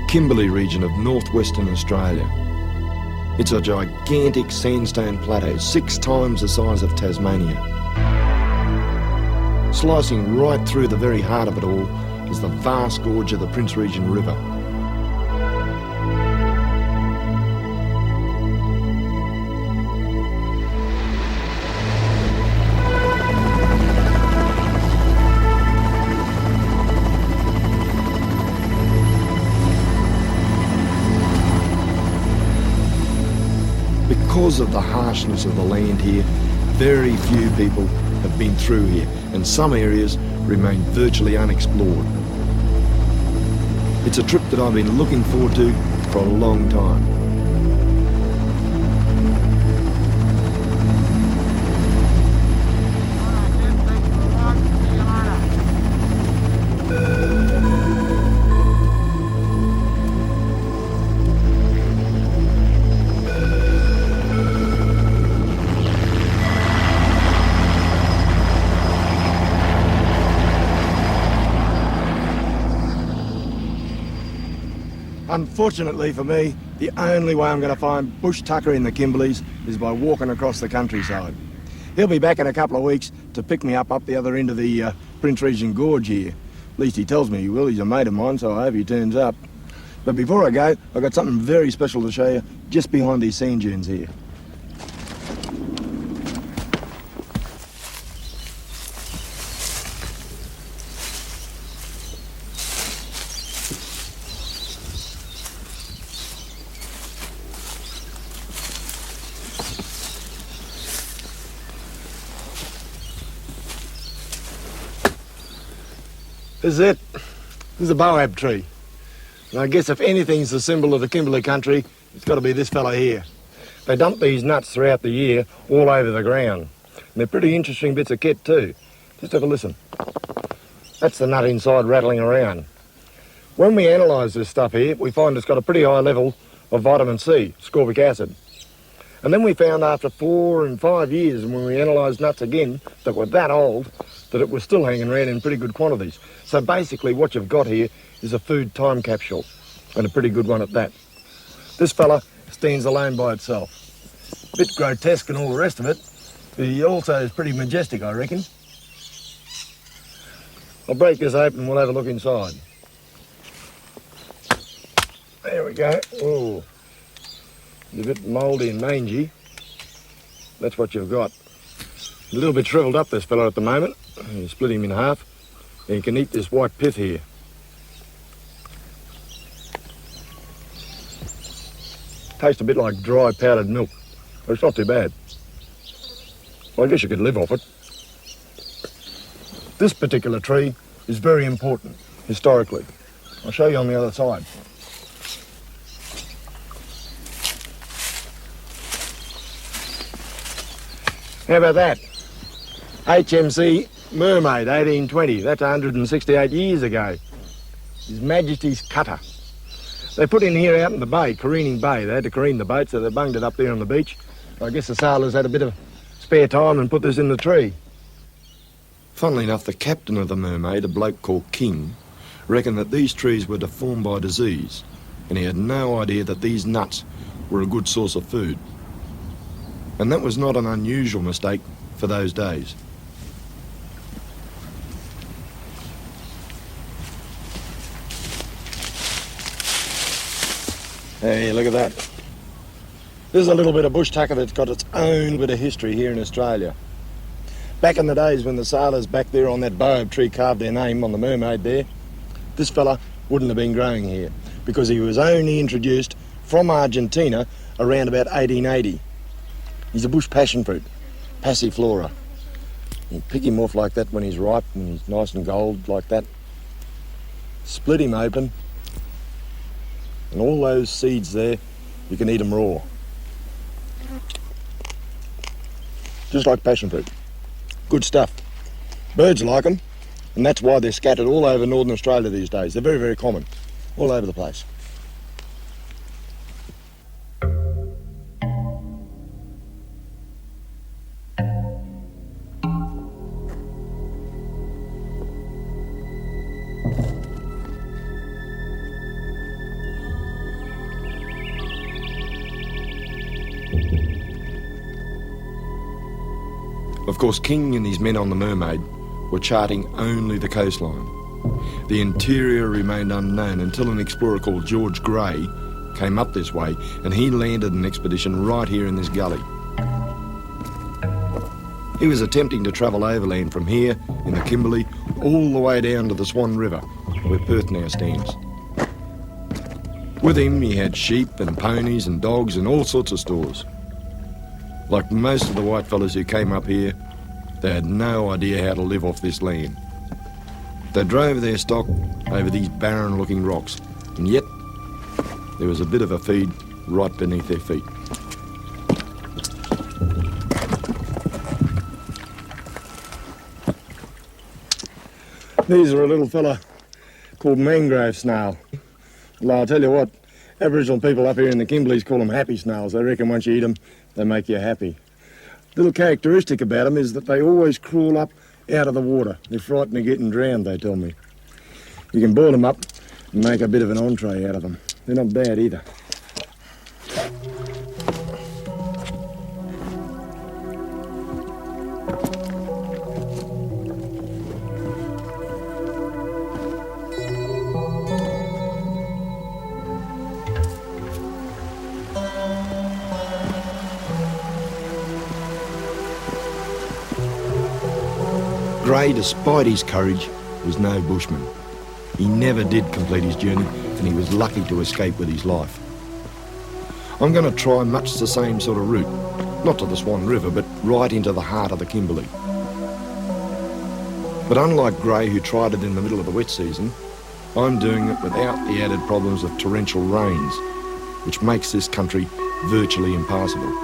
Kimberley region of northwestern Australia. It's a gigantic sandstone plateau, 6 times the size of Tasmania. Slicing right through the very heart of it all is the vast gorge of the Prince Regent River. Because of the harshness of the land here, very few people have been through here, and some areas remain virtually unexplored. It's a trip that I've been looking forward to for a long time. Unfortunately for me, the only way I'm going to find bush tucker in the Kimberleys is by walking across the countryside. He'll be back in a couple of weeks to pick me up the other end of the Prince Regent Gorge here. At least he tells me he will. He's a mate of mine, so I hope he turns up. But before I go, I've got something very special to show you just behind these sand dunes here. This is it. This is a boab tree. And I guess if anything's the symbol of the Kimberley country, it's got to be this fella here. They dump these nuts throughout the year all over the ground. And they're pretty interesting bits of kit too. Just have a listen. That's the nut inside rattling around. When we analyse this stuff here, we find it's got a pretty high level of vitamin C, ascorbic acid. And then we found after 4 and 5 years, when we analysed nuts again that were that old, that it was still hanging around in pretty good quantities. So basically what you've got here is a food time capsule, and a pretty good one at that. This fella stands alone by itself. A bit grotesque and all the rest of it, but he also is pretty majestic, I reckon. I'll break this open and we'll have a look inside. There we go. Oh, a bit mouldy and mangy. That's what you've got. A little bit shriveled up, this fella, at the moment. You split him in half, and you can eat this white pith here. Tastes a bit like dry powdered milk, but it's not too bad. Well, I guess you could live off it. This particular tree is very important, historically. I'll show you on the other side. How about that? HMC Mermaid, 1820. That's 168 years ago. His Majesty's cutter. They put in here out in the bay, careening bay. They had to careen the boat, so they bunged it up there on the beach. I guess the sailors had a bit of spare time and put this in the tree. Funnily enough, the captain of the Mermaid, a bloke called King, reckoned that these trees were deformed by disease, and he had no idea that these nuts were a good source of food. And that was not an unusual mistake for those days. Hey, look at that. This is a little bit of bush tucker that's got its own bit of history here in Australia. Back in the days when the sailors back there on that boab tree carved their name on the Mermaid there, this fella wouldn't have been growing here because he was only introduced from Argentina around about 1880. He's a bush passion fruit, passiflora. You pick him off like that when he's ripe and he's nice and gold like that. Split him open, and all those seeds there, you can eat them raw. Just like passion fruit. Good stuff. Birds like them, and that's why they're scattered all over northern Australia these days. They're very, very common, all over the place. Of course, King and his men on the Mermaid were charting only the coastline. The interior remained unknown until an explorer called George Gray came up this way, and he landed an expedition right here in this gully. He was attempting to travel overland from here in the Kimberley all the way down to the Swan River, where Perth now stands. With him, he had sheep and ponies and dogs and all sorts of stores. Like most of the whitefellas who came up here, they had no idea how to live off this land. They drove their stock over these barren-looking rocks, and yet there was a bit of a feed right beneath their feet. These are a little fella called mangrove snail. Well, I'll tell you what, Aboriginal people up here in the Kimberleys call them happy snails. They reckon once you eat them, they make you happy. The little characteristic about them is that they always crawl up out of the water. They're frightened of getting drowned, they tell me. You can boil them up and make a bit of an entree out of them. They're not bad either. Gray, despite his courage, was no bushman. He never did complete his journey, and he was lucky to escape with his life. I'm going to try much the same sort of route, not to the Swan River, but right into the heart of the Kimberley. But unlike Gray, who tried it in the middle of the wet season, I'm doing it without the added problems of torrential rains, which makes this country virtually impassable.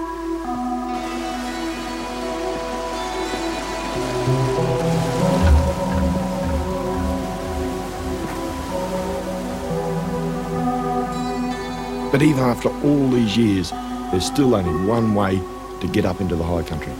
But even after all these years, there's still only one way to get up into the high country.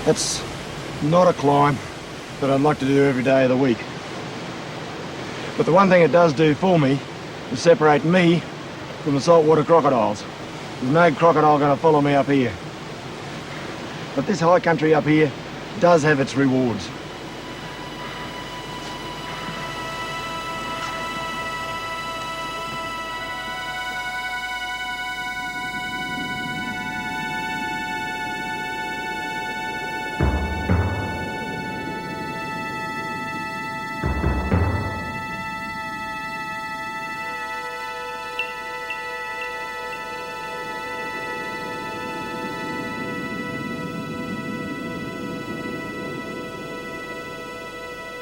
That's not a climb that I'd like to do every day of the week. But the one thing it does do for me is separate me from the saltwater crocodiles. There's no crocodile going to follow me up here. But this high country up here does have its rewards.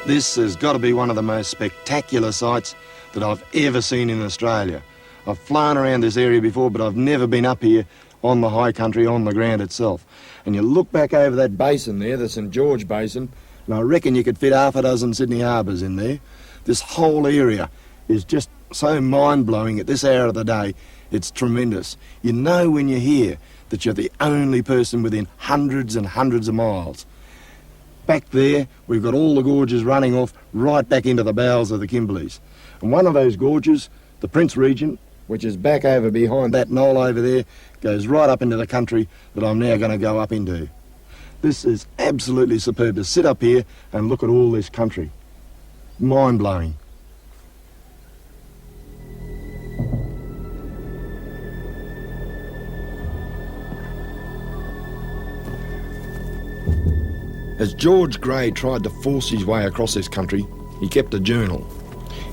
This has got to be one of the most spectacular sights that I've ever seen in Australia. I've flown around this area before, but I've never been up here on the high country, on the ground itself. And you look back over that basin there, the St George Basin, and I reckon you could fit half a dozen Sydney harbours in there. This whole area is just so mind-blowing at this hour of the day. It's tremendous. You know when you're here that you're the only person within hundreds and hundreds of miles. Back there, we've got all the gorges running off right back into the bowels of the Kimberleys. And one of those gorges, the Prince Regent, which is back over behind that knoll over there, goes right up into the country that I'm now going to go up into. This is absolutely superb to sit up here and look at all this country. Mind-blowing. As George Gray tried to force his way across this country, he kept a journal.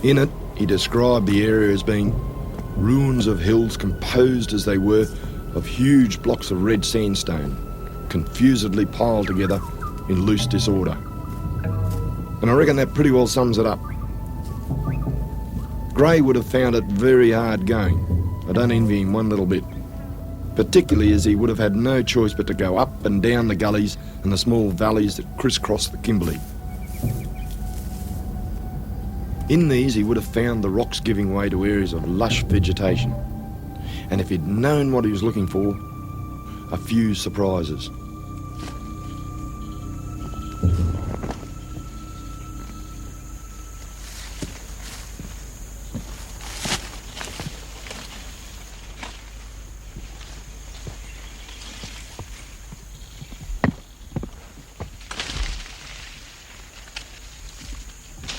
In it, he described the area as being ruins of hills composed as they were of huge blocks of red sandstone, confusedly piled together in loose disorder. And I reckon that pretty well sums it up. Gray would have found it very hard going. I don't envy him one little bit. Particularly as he would have had no choice but to go up and down the gullies and the small valleys that crisscross the Kimberley. In these he would have found the rocks giving way to areas of lush vegetation. And if he'd known what he was looking for, a few surprises.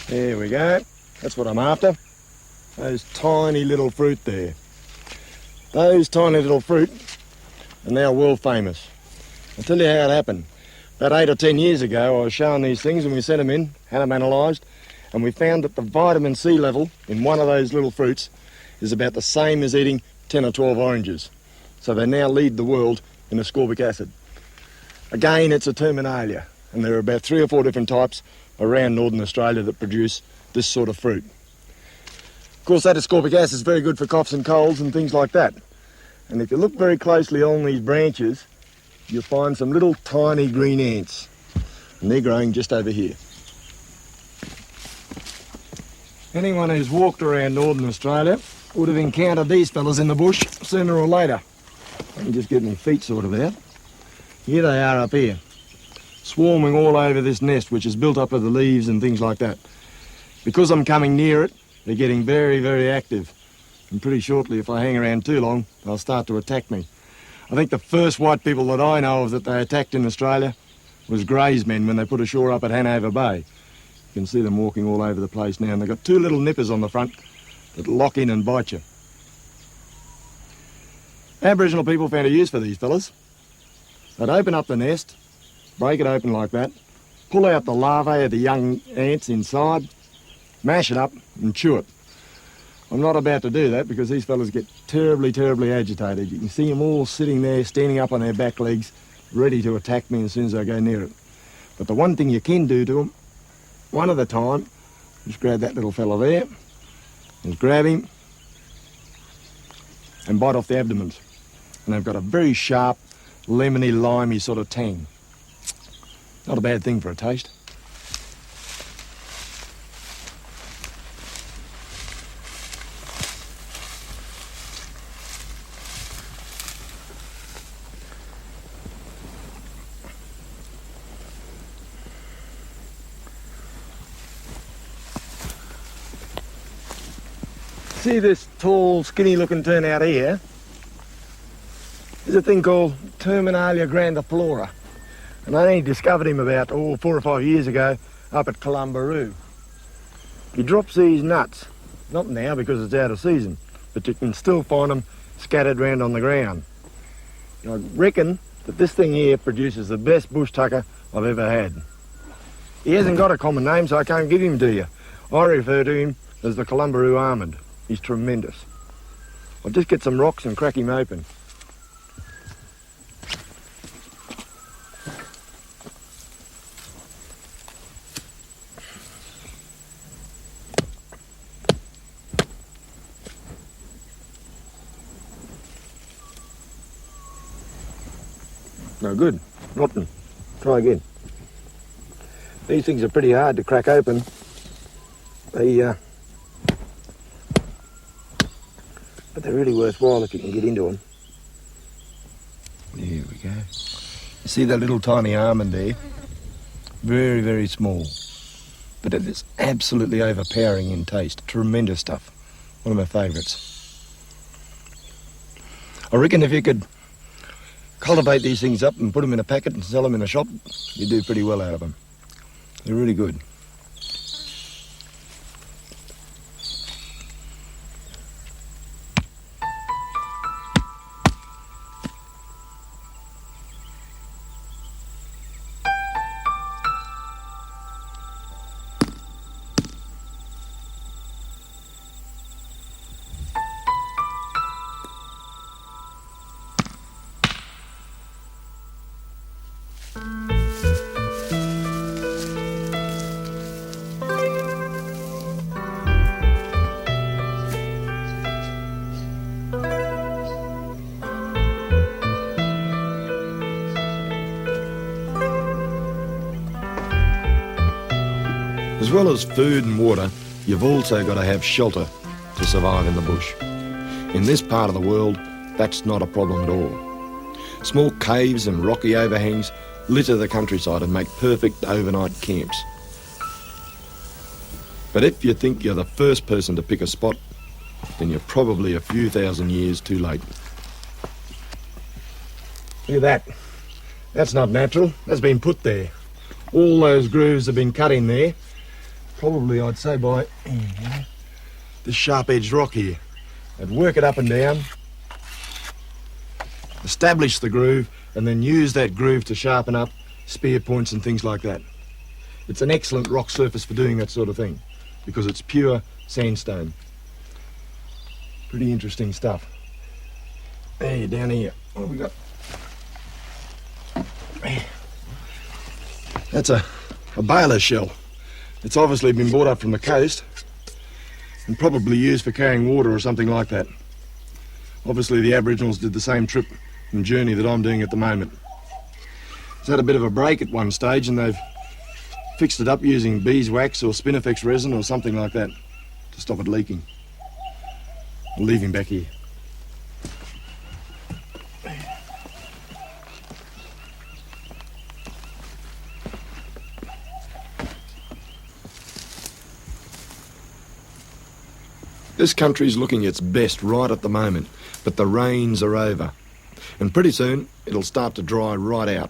There we go. That's what I'm after. Those tiny little fruit there. Those tiny little fruit are now world famous. I'll tell you how it happened. About 8 or 10 years ago, I was showing these things and we sent them in, had them analysed, and we found that the vitamin C level in one of those little fruits is about the same as eating 10 or 12 oranges. So they now lead the world in ascorbic acid. Again, it's a terminalia, and there are about 3 or 4 different types around northern Australia that produce this sort of fruit. Of course, that ascorbic acid is very good for coughs and colds and things like that. And if you look very closely on these branches, you'll find some little tiny green ants, and they're growing just over here. Anyone who's walked around northern Australia would have encountered these fellas in the bush sooner or later. I can just get my feet sorted out. Here they are up here, swarming all over this nest, which is built up of the leaves and things like that. Because I'm coming near it, they're getting very, very active. And pretty shortly, if I hang around too long, they'll start to attack me. I think the first white people that I know of that they attacked in Australia was Gray's men when they put ashore up at Hanover Bay. You can see them walking all over the place now, and they've got 2 little nippers on the front that lock in and bite you. Aboriginal people found a use for these fellas. They'd open up the nest, break it open like that, pull out the larvae of the young ants inside, mash it up and chew it. I'm not about to do that because these fellas get terribly, terribly agitated. You can see them all sitting there, standing up on their back legs, ready to attack me as soon as I go near it. But the one thing you can do to them, one at a time, just grab that little fella there, just grab him and bite off the abdomens. And they've got a very sharp, lemony, limey sort of tang. Not a bad thing for a taste. See this tall, skinny-looking turnout here? There's a thing called Terminalia grandiflora. And I only discovered him about 4 or 5 years ago up at Columbaroo. He drops these nuts, not now because it's out of season, but you can still find them scattered around on the ground. I reckon that this thing here produces the best bush tucker I've ever had. He hasn't got a common name, so I can't give him to you. I refer to him as the Columbaroo almond. He's tremendous. I'll just get some rocks and crack him open. No good. Rotten. Try again. These things are pretty hard to crack open. But they're really worthwhile if you can get into them. There we go. You see that little tiny almond there? Very, very small. But it is absolutely overpowering in taste. Tremendous stuff. One of my favourites. I reckon if you could cultivate these things up and put them in a packet and sell them in a shop, you do pretty well out of them. They're really good. As well as food and water, you've also got to have shelter to survive in the bush. In this part of the world, that's not a problem at all. Small caves and rocky overhangs litter the countryside and make perfect overnight camps. But if you think you're the first person to pick a spot, then you're probably a few thousand years too late. Look at that. That's not natural. That's been put there. All those grooves have been cut in there. Probably, I'd say, by this sharp-edged rock here. They'd work it up and down, establish the groove, and then use that groove to sharpen up spear points and things like that. It's an excellent rock surface for doing that sort of thing, because it's pure sandstone. Pretty interesting stuff. Hey, down here, what have we got? That's a baler shell. It's obviously been brought up from the coast and probably used for carrying water or something like that. Obviously the Aboriginals did the same trip and journey that I'm doing at the moment. It's had a bit of a break at one stage and they've fixed it up using beeswax or spinifex resin or something like that to stop it leaking. I'll leave him back here. This country's looking its best right at the moment, but the rains are over. And pretty soon, it'll start to dry right out.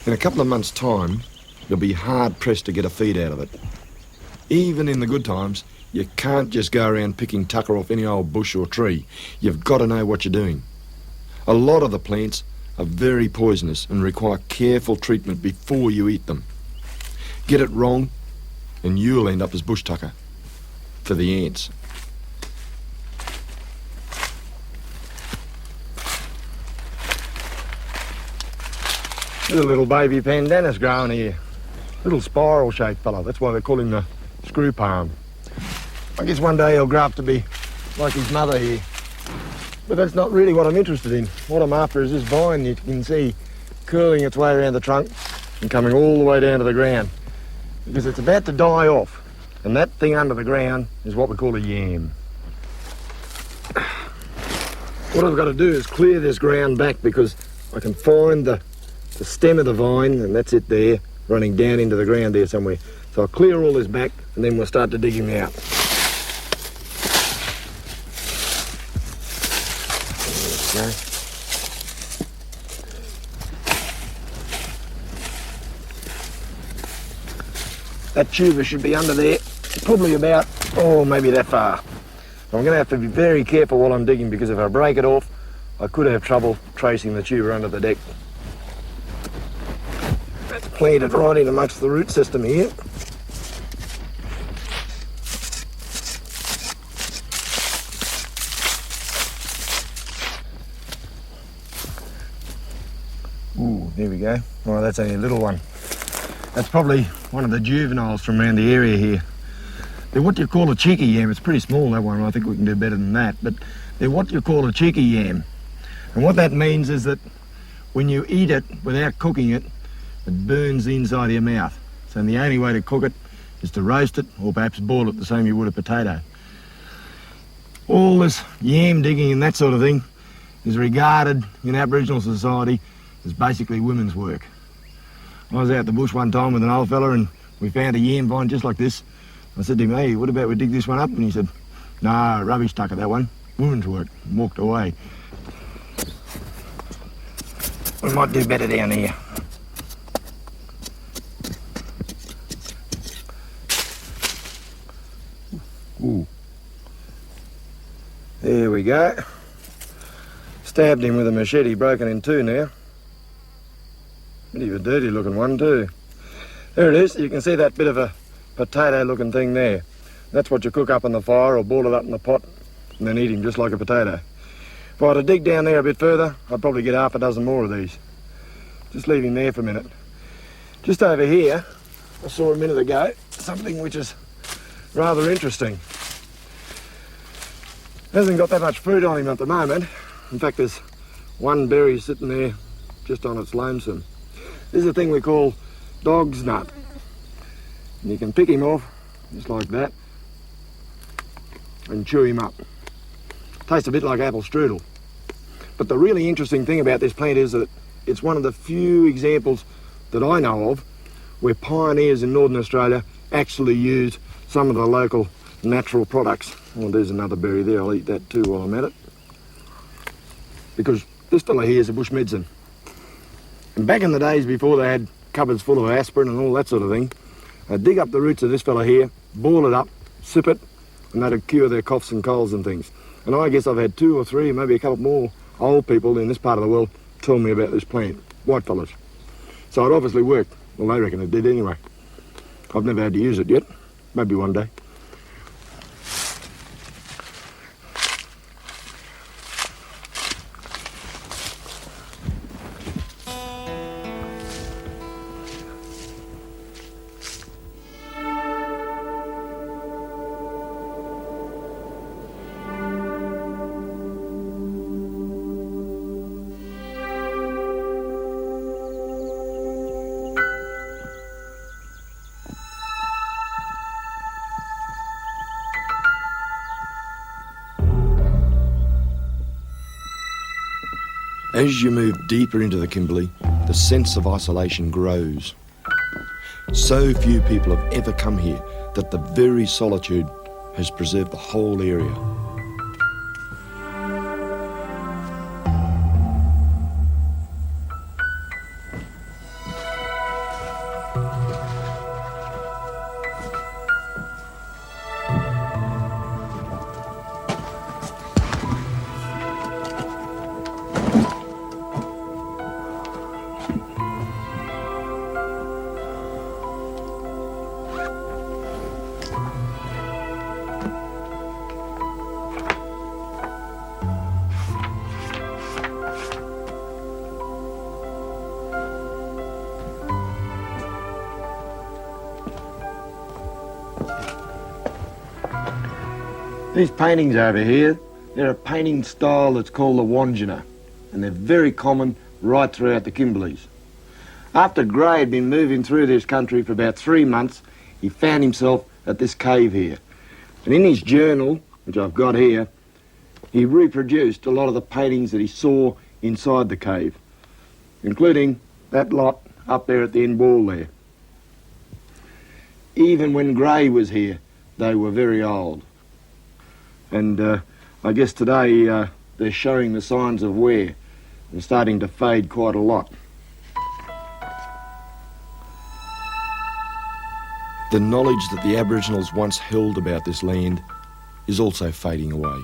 In a couple of months' time, you'll be hard-pressed to get a feed out of it. Even in the good times, you can't just go around picking tucker off any old bush or tree. You've got to know what you're doing. A lot of the plants are very poisonous and require careful treatment before you eat them. Get it wrong, and you'll end up as bush tucker for the ants. There's a little baby pandanus growing here. Little spiral-shaped fella. That's why they call him the screw palm. I guess one day he'll grow up to be like his mother here. But that's not really what I'm interested in. What I'm after is this vine you can see curling its way around the trunk and coming all the way down to the ground. Because it's about to die off. And that thing under the ground is what we call a yam. What I've got to do is clear this ground back because I can find the stem of the vine, and that's it there, running down into the ground there somewhere. So I'll clear all this back and then we'll start to dig him out. There we go. That tuber should be under there, probably about, maybe that far. I'm going to have to be very careful while I'm digging because if I break it off, I could have trouble tracing the tuber under the deck. That's planted right in amongst the root system here. Ooh, there we go. Oh, that's only a little one. That's probably one of the juveniles from around the area here. They're what you call a cheeky yam. It's pretty small, that one. I think we can do better than that. But they're what you call a cheeky yam. And what that means is that when you eat it without cooking it, it burns the inside of your mouth. So the only way to cook it is to roast it or perhaps boil it the same you would a potato. All this yam digging and that sort of thing is regarded in Aboriginal society as basically women's work. I was out in the bush one time with an old fella and we found a yam vine just like this. I said to him, hey, what about we dig this one up? And he said, no, rubbish tucker, that one. Women's work. And walked away. We might do better down here. Ooh. There we go. Stabbed him with a machete, broken in two now. Bit of a dirty looking one too. There it is. You can see that bit of a potato looking thing there. That's what you cook up on the fire or boil it up in the pot and then eat him just like a potato. If I were to dig down there a bit further, I'd probably get half a dozen more of these. Just leave him there for a minute. Just over here, I saw a minute ago something which is rather interesting. Hasn't got that much fruit on him at the moment. In fact, there's one berry sitting there just on its lonesome. This is a thing we call dog's nut. And you can pick him off, just like that, and chew him up. Tastes a bit like apple strudel. But the really interesting thing about this plant is that it's one of the few examples that I know of where pioneers in Northern Australia actually use some of the local natural products. Well, there's another berry there, I'll eat that too while I'm at it. Because this fella here is a bush medicine. And back in the days before they had cupboards full of aspirin and all that sort of thing, they'd dig up the roots of this fella here, boil it up, sip it, and that'd cure their coughs and colds and things. And I guess I've had 2 or 3, maybe a couple more old people in this part of the world tell me about this plant, white fellas. So it obviously worked. Well, they reckon it did anyway. I've never had to use it yet. Maybe one day. As you move deeper into the Kimberley, the sense of isolation grows. So few people have ever come here that the very solitude has preserved the whole area. These paintings over here, they're a painting style that's called the Wandjina, and they're very common right throughout the Kimberleys. After Gray had been moving through this country for about 3 months, he found himself at this cave here. And in his journal, which I've got here, he reproduced a lot of the paintings that he saw inside the cave, including that lot up there at the end wall there. Even when Gray was here, they were very old. And I guess today they're showing the signs of wear and starting to fade quite a lot. The knowledge that the Aboriginals once held about this land is also fading away.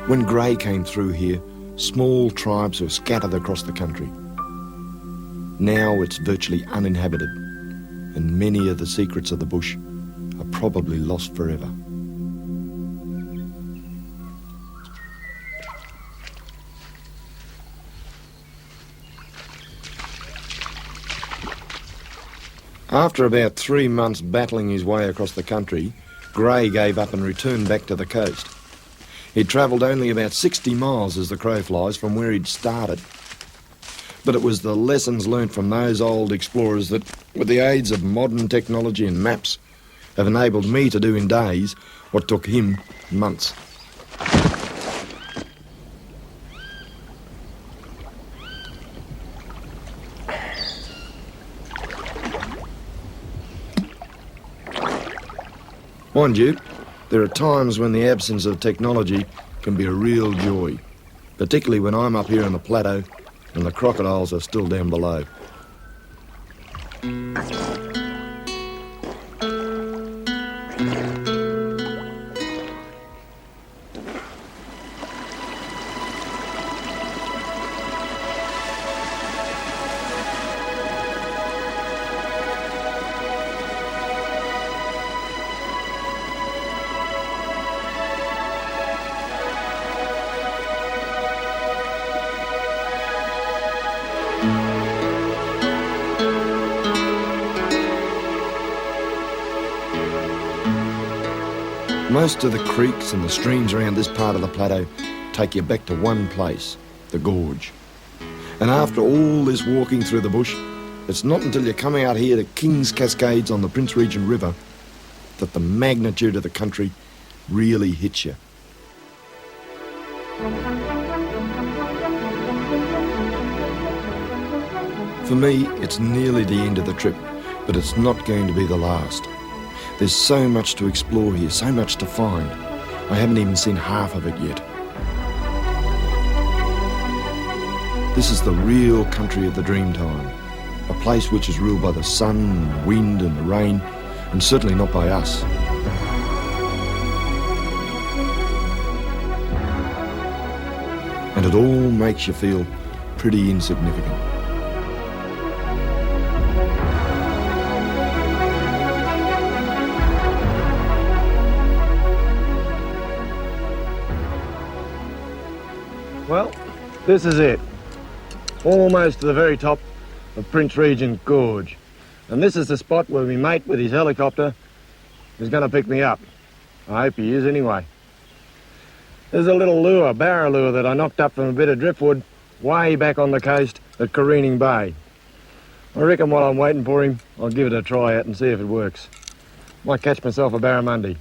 When Gray came through here, small tribes were scattered across the country. Now it's virtually uninhabited, and many of the secrets of the bush are probably lost forever. After about 3 months battling his way across the country, Gray gave up and returned back to the coast. He'd travelled only about 60 miles as the crow flies from where he'd started. But it was the lessons learnt from those old explorers that, with the aids of modern technology and maps, have enabled me to do in days what took him months. Mind you, there are times when the absence of technology can be a real joy, particularly when I'm up here on the plateau and the crocodiles are still down below. Most of the creeks and the streams around this part of the plateau take you back to one place, the Gorge. And after all this walking through the bush, it's not until you come out here to King's Cascades on the Prince Regent River that the magnitude of the country really hits you. For me, it's nearly the end of the trip, but it's not going to be the last. There's so much to explore here, so much to find. I haven't even seen half of it yet. This is the real country of the Dreamtime, a place which is ruled by the sun and the wind and the rain, and certainly not by us. And it all makes you feel pretty insignificant. Well, this is it. Almost to the very top of Prince Regent Gorge. And this is the spot where my mate with his helicopter is going to pick me up. I hope he is anyway. There's a little lure, barra lure, that I knocked up from a bit of driftwood way back on the coast at Careening Bay. I reckon while I'm waiting for him, I'll give it a try out and see if it works. Might catch myself a barramundi.